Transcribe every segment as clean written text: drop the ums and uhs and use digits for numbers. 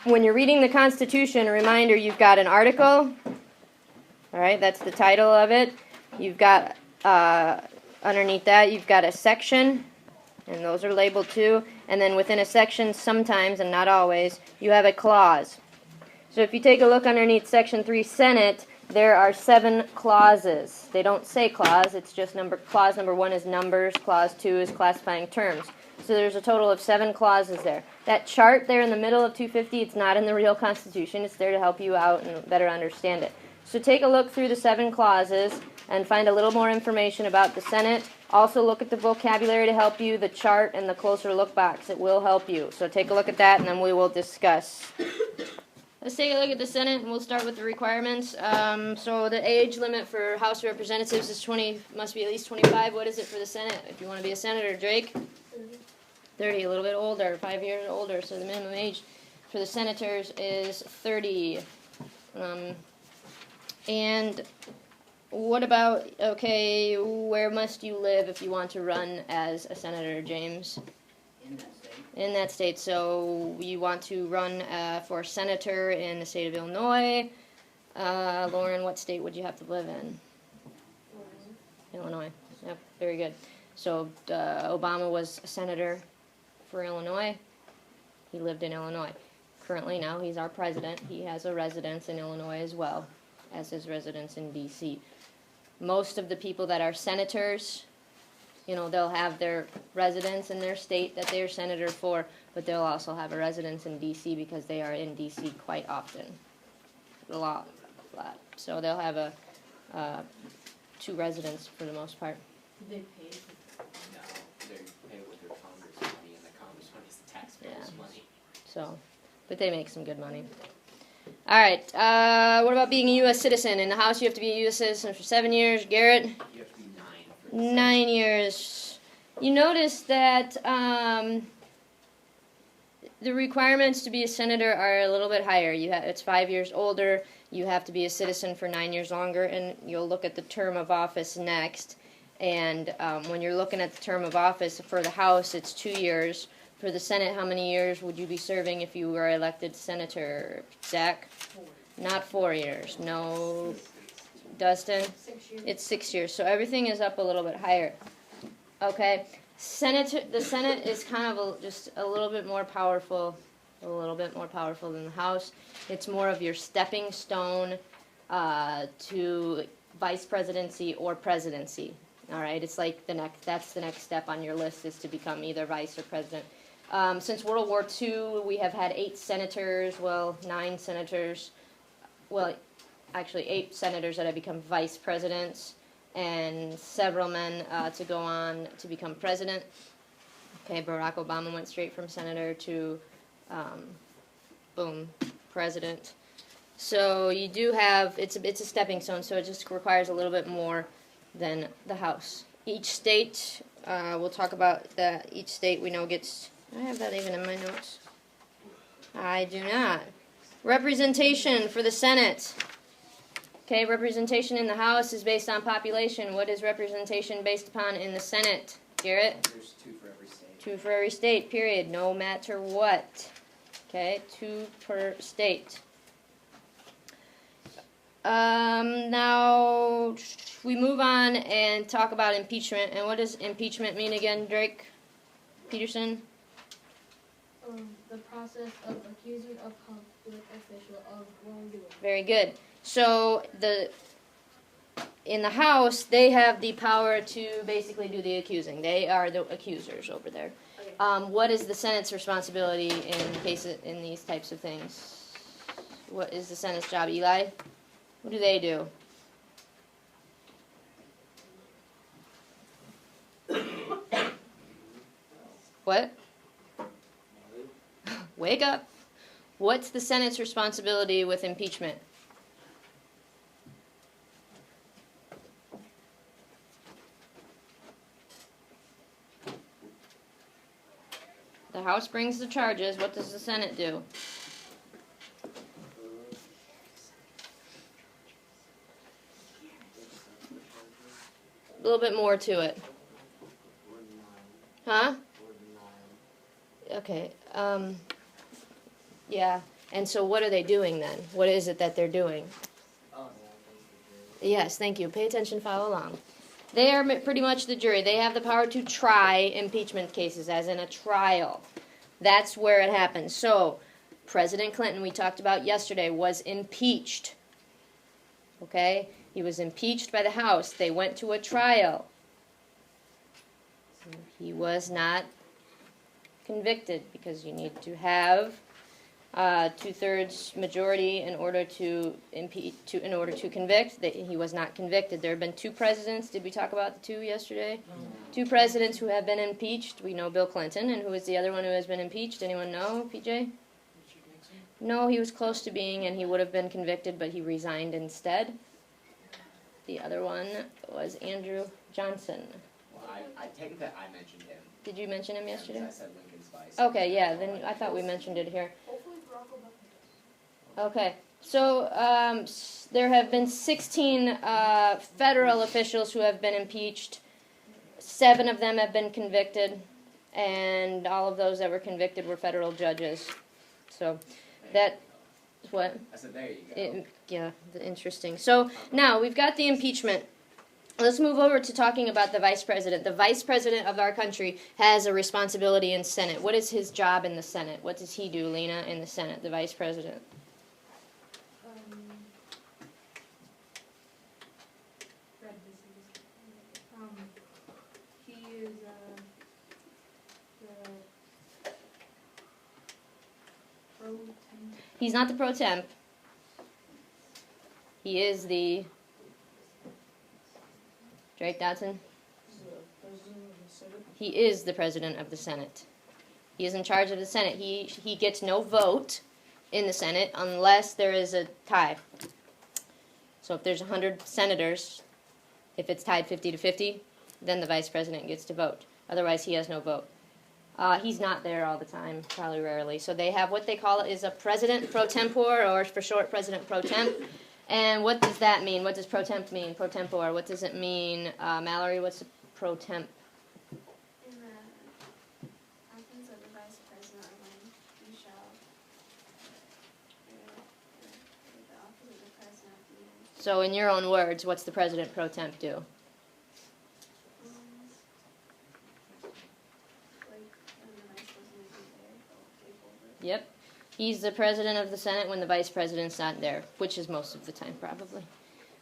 when you're reading the Constitution, a reminder, you've got an article. All right, that's the title of it. You've got, underneath that, you've got a section, and those are labeled too. And then within a section, sometimes, and not always, you have a clause. So if you take a look underneath Section 3, Senate, there are 7 clauses. They don't say clause, it's just clause number 1 is numbers, clause 2 is classifying terms. So there's a total of 7 clauses there. That chart there in the middle of 250, it's not in the real Constitution, it's there to help you out and better understand it. So take a look through the 7 clauses and find a little more information about the Senate. Also look at the vocabulary to help you, the chart, and the closer look box. It will help you. So take a look at that and then we will discuss. Let's take a look at the Senate, and we'll start with the requirements. So the age limit for House of Representatives is must be at least 25. What is it for the Senate? If you want to be a senator, Drake? 30, a little bit older, 5 years older. So the minimum age for the senators is 30. And what about, okay, where must you live if you want to run as a senator, James? In that state. In that state. So you want to run for senator in the state of Illinois. Lauren, what state would you have to live in? Illinois. Yep, very good. So Obama was a senator for Illinois. He lived in Illinois. Currently now he's our president. He has a residence in Illinois as well as his residence in D.C. Most of the people that are senators, you know, they'll have their residence in their state that they're senator for, but they'll also have a residence in D.C. because they are in D.C. quite often. A lot. So they'll have 2 residents for the most part. Do they pay? No, they pay with their Congress money, and the Congress money is the taxpayers' money. So, but they make some good money. All right. What about being a U.S. citizen? In the House, you have to be a U.S. citizen for 7 years. Garrett? You have to be 9. For 9 years. You notice that the requirements to be a senator are a little bit higher. It's 5 years older. You have to be a citizen for 9 years longer, and you'll look at the term of office next. And when you're looking at the term of office for the House, it's 2 years. For the Senate, how many years would you be serving if you were elected senator? Zach? 4. Not 4 years. No. Dustin? 6 years. It's 6 years. So everything is up a little bit higher. Okay. The Senate is kind of just a little bit more powerful, than the House. It's more of your stepping stone to vice presidency or presidency. All right. It's like that's the next step on your list is to become either vice or president. Since World War II, we have had 8 senators, 9 senators, actually 8 senators that have become vice presidents, and several men to go on to become president. Okay, Barack Obama went straight from senator to, president. So you do have, it's a stepping stone, so it just requires a little bit more than the House. Each state, we'll talk about that. Each state we know gets, I have that even in my notes. I do not. Representation for the Senate. Okay, representation in the House is based on population. What is representation based upon in the Senate? Garrett? There's 2 for every state. 2 for every state, period. No matter what. Okay, 2 per state. Now, we move on and talk about impeachment. And what does impeachment mean again, Drake? Peterson? The process of accusing a public official of wrongdoing. Very good. So, in the House, they have the power to basically do the accusing. They are the accusers over there. Okay. What is the Senate's responsibility in these types of things? What is the Senate's job, Eli? What do they do? What? Wake up. What's the Senate's responsibility with impeachment? The House brings the charges. What does the Senate do? A little bit more to it. Huh? Okay. Yeah. And so what are they doing then? What is it that they're doing? Yes, thank you. Pay attention, follow along. They are pretty much the jury. They have the power to try impeachment cases, as in a trial. That's where it happens. So, President Clinton, we talked about yesterday, was impeached. Okay? He was impeached by the House. They went to a trial. He was not convicted because you need to have 2/3 majority in order to convict. He was not convicted. There have been 2 presidents. Did we talk about the 2 yesterday? No. 2 presidents who have been impeached. We know Bill Clinton, and who is the other one who has been impeached? Anyone know, PJ? No, he was close to being, and he would have been convicted, but he resigned instead. The other one was Andrew Johnson. Well, I take that I mentioned him. Did you mention him yesterday? I said Lincoln's vice. Okay, yeah, then I thought we mentioned it here. Okay, so there have been 16 federal officials who have been impeached. 7 of them have been convicted, and all of those that were convicted were federal judges. So that, what? I said, there you go. Yeah, interesting. So now we've got the impeachment. Let's move over to talking about the vice president. The vice president of our country has a responsibility in Senate. What is his job in the Senate? What does he do, Lena, in the Senate, the vice president? He is the pro temp. He's not the pro temp. He is the Drake Dodson. He is the president of the Senate. He is in charge of the Senate. He gets no vote in the Senate unless there is a tie. So if there's 100 senators, if it's tied 50-50, then the vice president gets to vote. Otherwise, he has no vote. He's not there all the time, probably rarely. So they have what they call it is a president pro tempore, or for short, president pro temp. And what does that mean? What does pro temp mean? Pro tempore. What does it mean? Mallory, what's a pro temp? In the absence of the vice president, you shall the office of the president. So in your own words, what's the president pro temp do? Like when the vice president isn't there, he'll take over. Yep. He's the president of the Senate when the vice president's not there, which is most of the time, probably.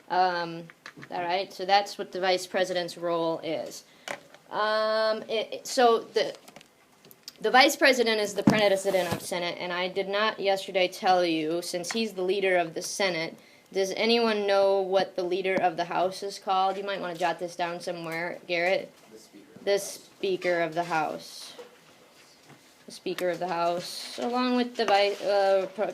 All right, so that's what the vice president's role is. So the vice president is the president of Senate, and I did not yesterday tell you, since he's the leader of the Senate, does anyone know what the leader of the House is called? You might want to jot this down somewhere, Garrett. The Speaker of the House. Speaker of the House, along with the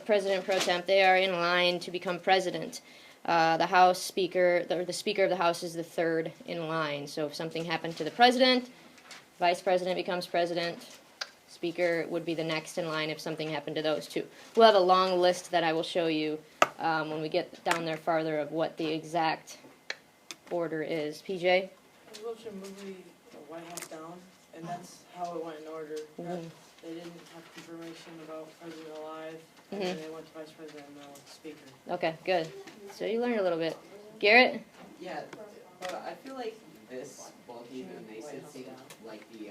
President pro temp, they are in line to become president. The House Speaker, the Speaker of the House is the 3rd in line. So if something happened to the President, Vice President becomes President. Speaker would be the next in line if something happened to those 2. We'll have a long list that I will show you when we get down there farther of what the exact order is. PJ? I was watching a movie, The White House Down, and that's how it went in order. Mm-hmm. They didn't have confirmation about President alive, and then they went to Vice President and then went to Speaker. Okay, good. So you learned a little bit. Garrett? Yeah, but I feel like this, both even makes it seem like the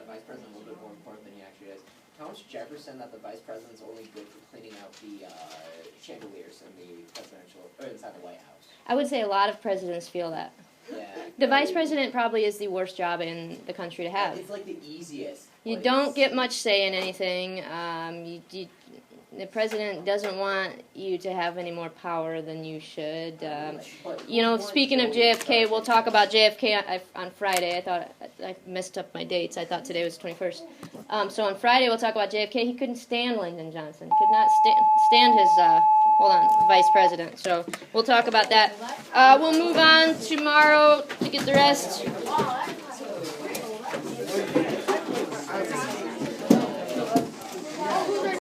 vice president a little bit more important than he actually is. Thomas Jefferson that the vice president's only good for cleaning out the chandeliers in the presidential, or inside the White House. I would say a lot of presidents feel that. Yeah. The vice president probably is the worst job in the country to have. It's like the easiest. You don't get much say in anything. The president doesn't want you to have any more power than you should. Speaking of JFK, we'll talk about JFK on Friday. I thought I messed up my dates. I thought today was the 21st. So on Friday we'll talk about JFK. He couldn't stand Lyndon Johnson. Could not stand his vice president. So we'll talk about that. We'll move on tomorrow to get the rest.